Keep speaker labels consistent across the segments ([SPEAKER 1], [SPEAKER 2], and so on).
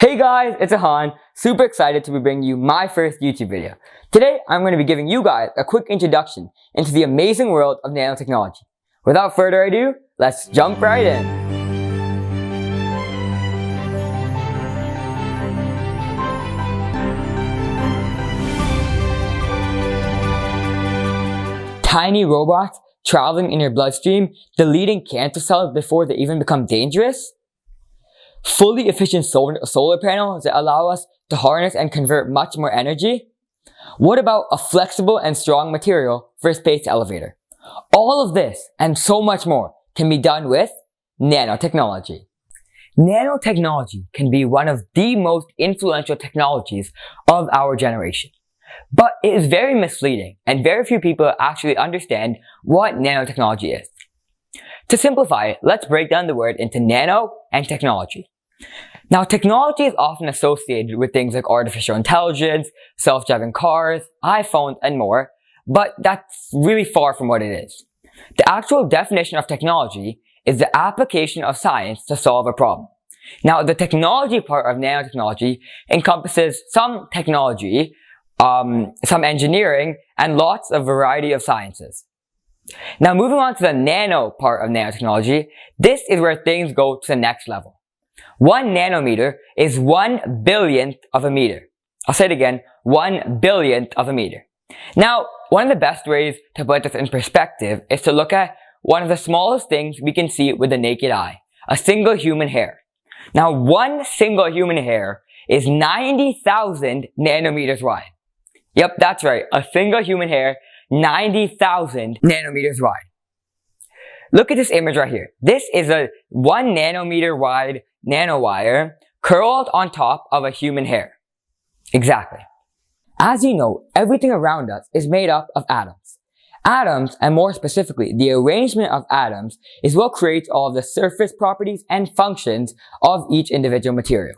[SPEAKER 1] Hey guys, it's Ahan. Super excited to be bringing you my first YouTube video. Today, I'm going to be giving you guys a quick introduction into the amazing world of nanotechnology. Without further ado, let's jump right in. Tiny robots traveling in your bloodstream, deleting cancer cells before they even become dangerous? Fully efficient solar panels that allow us to harness and convert much more energy? What about a flexible and strong material for a space elevator? All of this and so much more can be done with nanotechnology. Nanotechnology can be one of the most influential technologies of our generation. But it is very misleading and very few people actually understand what nanotechnology is. To simplify it, let's break down the word into nano and technology. Now, technology is often associated with things like artificial intelligence, self-driving cars, iPhones, and more, but that's really far from what it is. The actual definition of technology is the application of science to solve a problem. Now, the technology part of nanotechnology encompasses some technology, some engineering, and lots of variety of sciences. Now, moving on to the nano part of nanotechnology, this is where things go to the next level. 1 nanometer is 1 billionth of a meter. I'll say it again, 1 billionth of a meter. Now, one of the best ways to put this in perspective is to look at one of the smallest things we can see with the naked eye, a single human hair. Now, one single human hair is 90,000 nanometers wide. Yep, that's right, a single human hair 90,000 nanometers wide. Look at this image right here. This is a 1 nanometer wide nanowire curled on top of a human hair. Exactly. As you know, everything around us is made up of atoms. Atoms, and more specifically, the arrangement of atoms, is what creates all of the surface properties and functions of each individual material.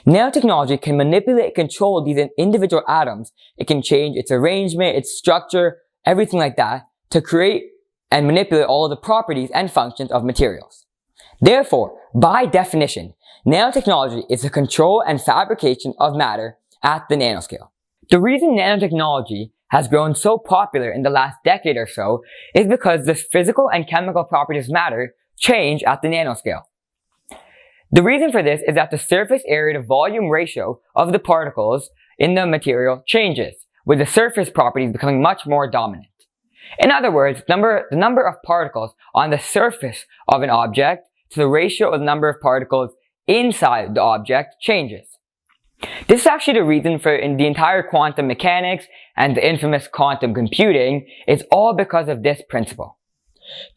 [SPEAKER 1] Nanotechnology can manipulate and control these individual atoms. It can change its arrangement, its structure, everything like that, to create and manipulate all of the properties and functions of materials. Therefore, by definition, nanotechnology is the control and fabrication of matter at the nanoscale. The reason nanotechnology has grown so popular in the last decade or so is because the physical and chemical properties of matter change at the nanoscale. The reason for this is that the surface area to volume ratio of the particles in the material changes, with the surface properties becoming much more dominant. In other words, the number of particles on the surface of an object to the ratio of the number of particles inside the object changes. This is actually the reason for the entire quantum mechanics and the infamous quantum computing is all because of this principle.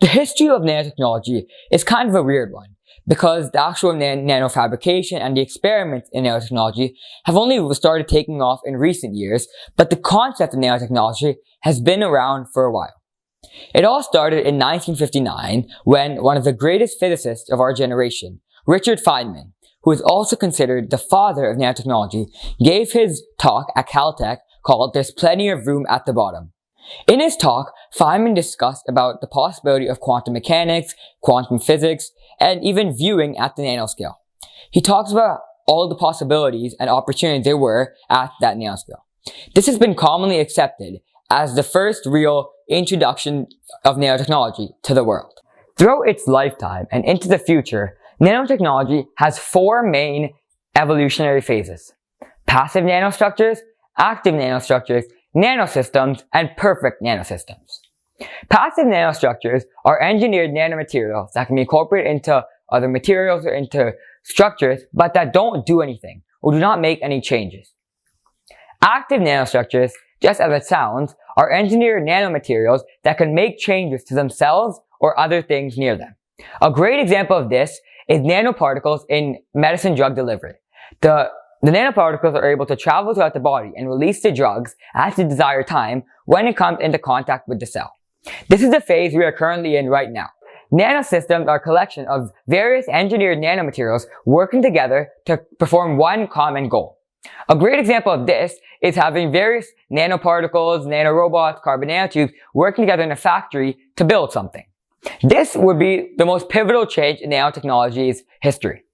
[SPEAKER 1] The history of nanotechnology is kind of a weird one, because the actual nanofabrication and the experiments in nanotechnology have only started taking off in recent years, but the concept of nanotechnology has been around for a while. It all started in 1959 when one of the greatest physicists of our generation, Richard Feynman, who is also considered the father of nanotechnology, gave his talk at Caltech called "There's Plenty of Room at the Bottom." In his talk, Feynman discussed about the possibility of quantum mechanics, quantum physics, and even viewing at the nanoscale. He talks about all the possibilities and opportunities there were at that nanoscale. This has been commonly accepted as the first real introduction of nanotechnology to the world. Throughout its lifetime and into the future, nanotechnology has 4 main evolutionary phases: passive nanostructures, active nanostructures, nanosystems, and perfect nanosystems. Passive nanostructures are engineered nanomaterials that can be incorporated into other materials or into structures, but that don't do anything or do not make any changes. Active nanostructures, just as it sounds, are engineered nanomaterials that can make changes to themselves or other things near them. A great example of this is nanoparticles in medicine drug delivery. The nanoparticles are able to travel throughout the body and release the drugs at the desired time when it comes into contact with the cell. This is the phase we are currently in right now. Nanosystems are a collection of various engineered nanomaterials working together to perform one common goal. A great example of this is having various nanoparticles, nanorobots, carbon nanotubes working together in a factory to build something. This would be the most pivotal change in nanotechnology's history.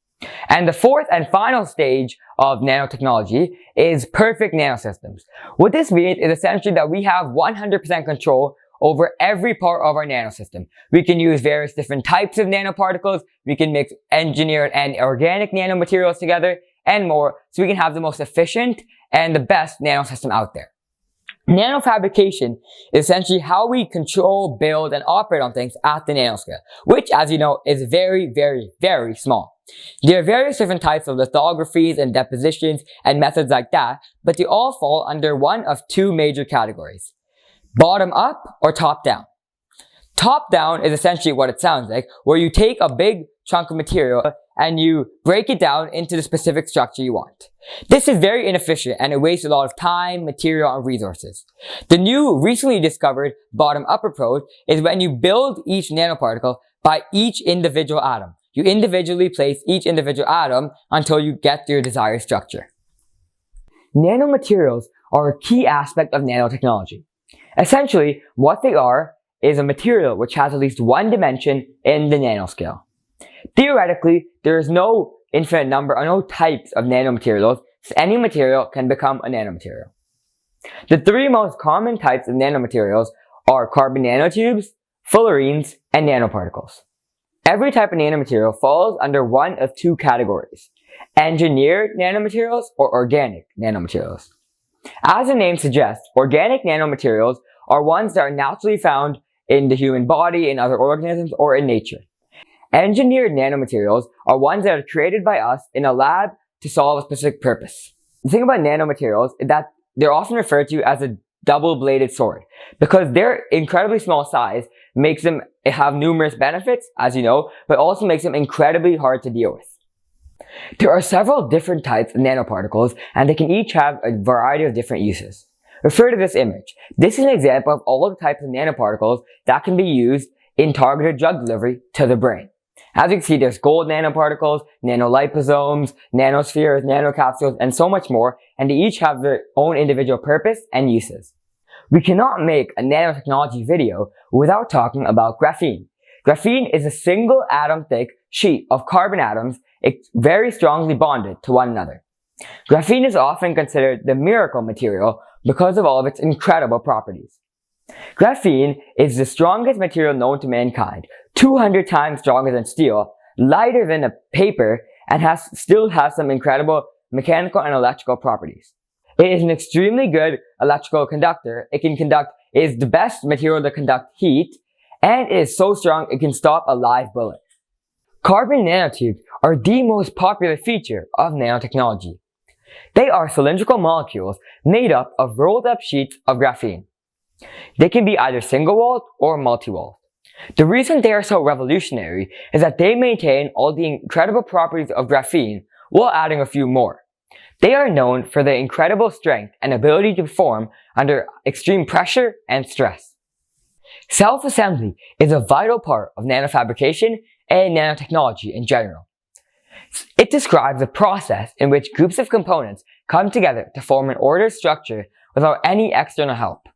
[SPEAKER 1] And the fourth and final stage of nanotechnology is perfect nanosystems. What this means is essentially that we have 100% control over every part of our nanosystem. We can use various different types of nanoparticles, we can mix engineered and organic nanomaterials together, and more, so we can have the most efficient and the best nanosystem out there. Nanofabrication is essentially how we control, build, and operate on things at the nanoscale, which, as you know, is very, very, very small. There are various different types of lithographies and depositions and methods like that, but they all fall under one of two major categories: bottom up or top down. Top down is essentially what it sounds like, where you take a big chunk of material and you break it down into the specific structure you want. This is very inefficient and it wastes a lot of time, material, and resources. The new, recently discovered bottom-up approach is when you build each nanoparticle by each individual atom. You individually place each individual atom until you get your desired structure. Nanomaterials are a key aspect of nanotechnology. Essentially, what they are is a material which has at least one dimension in the nanoscale. Theoretically, there is no infinite number or no types of nanomaterials, so any material can become a nanomaterial. The three most common types of nanomaterials are carbon nanotubes, fullerenes, and nanoparticles. Every type of nanomaterial falls under one of two categories: engineered nanomaterials or organic nanomaterials. As the name suggests, organic nanomaterials are ones that are naturally found in the human body, in other organisms, or in nature. Engineered nanomaterials are ones that are created by us in a lab to solve a specific purpose. The thing about nanomaterials is that they're often referred to as a double-bladed sword because their incredibly small size makes them have numerous benefits, as you know, but also makes them incredibly hard to deal with. There are several different types of nanoparticles, and they can each have a variety of different uses. Refer to this image. This is an example of all the types of nanoparticles that can be used in targeted drug delivery to the brain. As you can see, there's gold nanoparticles, nanoliposomes, nanospheres, nanocapsules, and so much more, and they each have their own individual purpose and uses. We cannot make a nanotechnology video without talking about graphene. Graphene is a single atom thick sheet of carbon atoms very strongly bonded to one another. Graphene is often considered the miracle material because of all of its incredible properties. Graphene is the strongest material known to mankind, 200 times stronger than steel, lighter than a paper, and still has some incredible mechanical and electrical properties. It is an extremely good electrical conductor. It is the best material to conduct heat, and it is so strong it can stop a live bullet. Carbon nanotubes are the most popular feature of nanotechnology. They are cylindrical molecules made up of rolled up sheets of graphene. They can be either single-walled or multi-walled. The reason they are so revolutionary is that they maintain all the incredible properties of graphene while adding a few more. They are known for their incredible strength and ability to perform under extreme pressure and stress. Self-assembly is a vital part of nanofabrication and nanotechnology in general. It describes a process in which groups of components come together to form an ordered structure without any external help.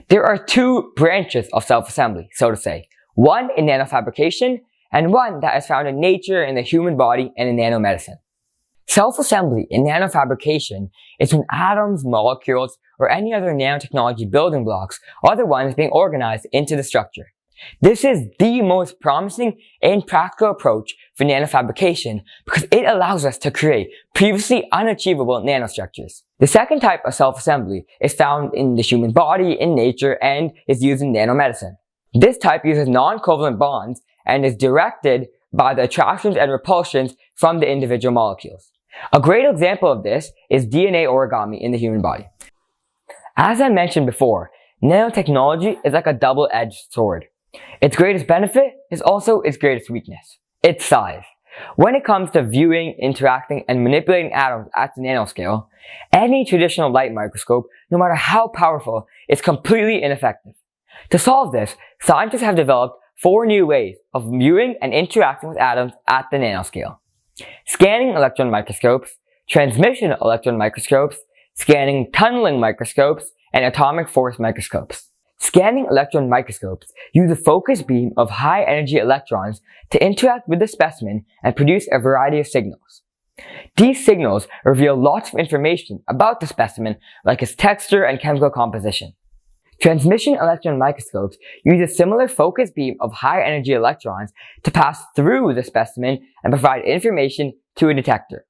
[SPEAKER 1] There are two branches of self-assembly, so to say. One in nanofabrication, and one that is found in nature, in the human body, and in nanomedicine. Self-assembly in nanofabrication is when atoms, molecules, or any other nanotechnology building blocks are the ones being organized into the structure. This is the most promising and practical approach for nanofabrication because it allows us to create previously unachievable nanostructures. The second type of self-assembly is found in the human body, in nature, and is used in nanomedicine. This type uses non-covalent bonds and is directed by the attractions and repulsions from the individual molecules. A great example of this is DNA origami in the human body. As I mentioned before, nanotechnology is like a double-edged sword. Its greatest benefit is also its greatest weakness: its size. When it comes to viewing, interacting, and manipulating atoms at the nanoscale, any traditional light microscope, no matter how powerful, is completely ineffective. To solve this, scientists have developed 4 new ways of viewing and interacting with atoms at the nanoscale: scanning electron microscopes, transmission electron microscopes, scanning tunneling microscopes, and atomic force microscopes. Scanning electron microscopes use a focused beam of high-energy electrons to interact with the specimen and produce a variety of signals. These signals reveal lots of information about the specimen, like its texture and chemical composition. Transmission electron microscopes use a similar focused beam of high-energy electrons to pass through the specimen and provide information to a detector.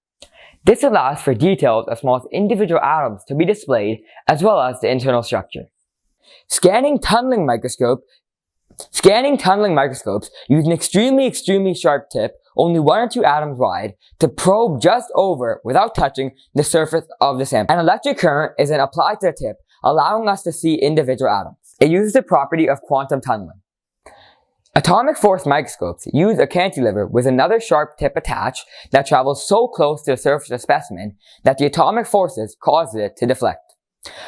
[SPEAKER 1] This allows for details as small as individual atoms to be displayed, as well as the internal structure. Scanning tunneling microscopes use an extremely sharp tip, only 1 or 2 atoms wide, to probe just over, without touching, the surface of the sample. An electric current is then applied to the tip, allowing us to see individual atoms. It uses the property of quantum tunneling. Atomic force microscopes use a cantilever with another sharp tip attached that travels so close to the surface of the specimen that the atomic forces cause it to deflect.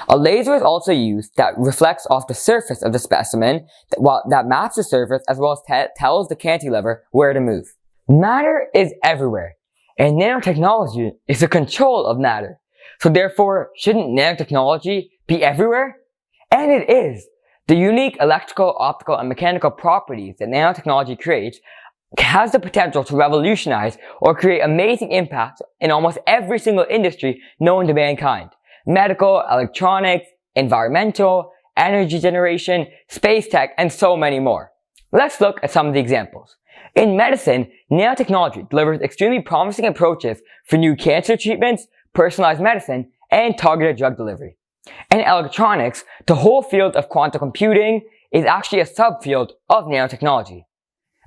[SPEAKER 1] A laser is also used that reflects off the surface of the specimen that maps the surface as well as tells the cantilever where to move. Matter is everywhere, and nanotechnology is the control of matter. So therefore, shouldn't nanotechnology be everywhere? And it is! The unique electrical, optical, and mechanical properties that nanotechnology creates has the potential to revolutionize or create amazing impact in almost every single industry known to mankind. Medical, electronics, environmental, energy generation, space tech, and so many more. Let's look at some of the examples. In medicine, nanotechnology delivers extremely promising approaches for new cancer treatments, personalized medicine, and targeted drug delivery. In electronics, the whole field of quantum computing is actually a subfield of nanotechnology.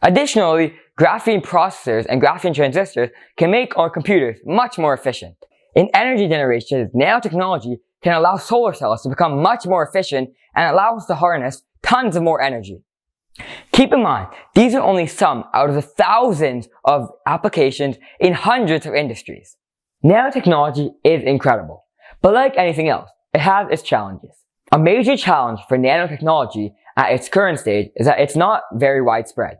[SPEAKER 1] Additionally, graphene processors and graphene transistors can make our computers much more efficient. In energy generation, nanotechnology can allow solar cells to become much more efficient and allow us to harness tons of more energy. Keep in mind, these are only some out of the thousands of applications in hundreds of industries. Nanotechnology is incredible, but like anything else, it has its challenges. A major challenge for nanotechnology at its current stage is that it's not very widespread.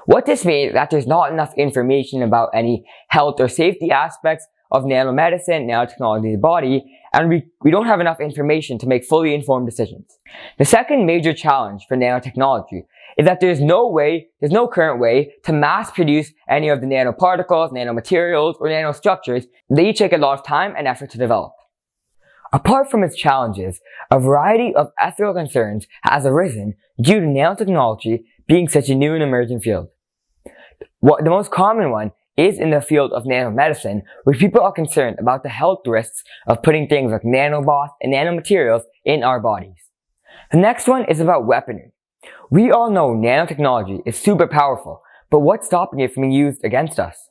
[SPEAKER 1] What this means is that there's not enough information about any health or safety aspects of nanomedicine, nanotechnology in the body, and we don't have enough information to make fully informed decisions. The second major challenge for nanotechnology is that there's no current way to mass produce any of the nanoparticles, nanomaterials, or nanostructures. They each take a lot of time and effort to develop. Apart from its challenges, a variety of ethical concerns has arisen due to nanotechnology being such a new and emerging field. The most common one is in the field of nanomedicine, where people are concerned about the health risks of putting things like nanobots and nanomaterials in our bodies. The next one is about weaponry. We all know nanotechnology is super powerful, but what's stopping it from being used against us?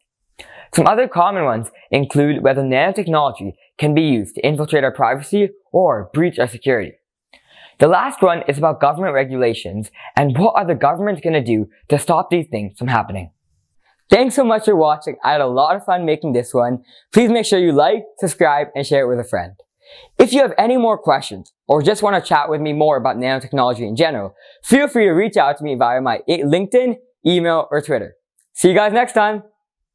[SPEAKER 1] Some other common ones include whether nanotechnology can be used to infiltrate our privacy or breach our security. The last one is about government regulations and what are the governments going to do to stop these things from happening. Thanks so much for watching. I had a lot of fun making this one. Please make sure you like, subscribe, and share it with a friend. If you have any more questions or just want to chat with me more about nanotechnology in general, feel free to reach out to me via my LinkedIn, email, or Twitter. See you guys next time.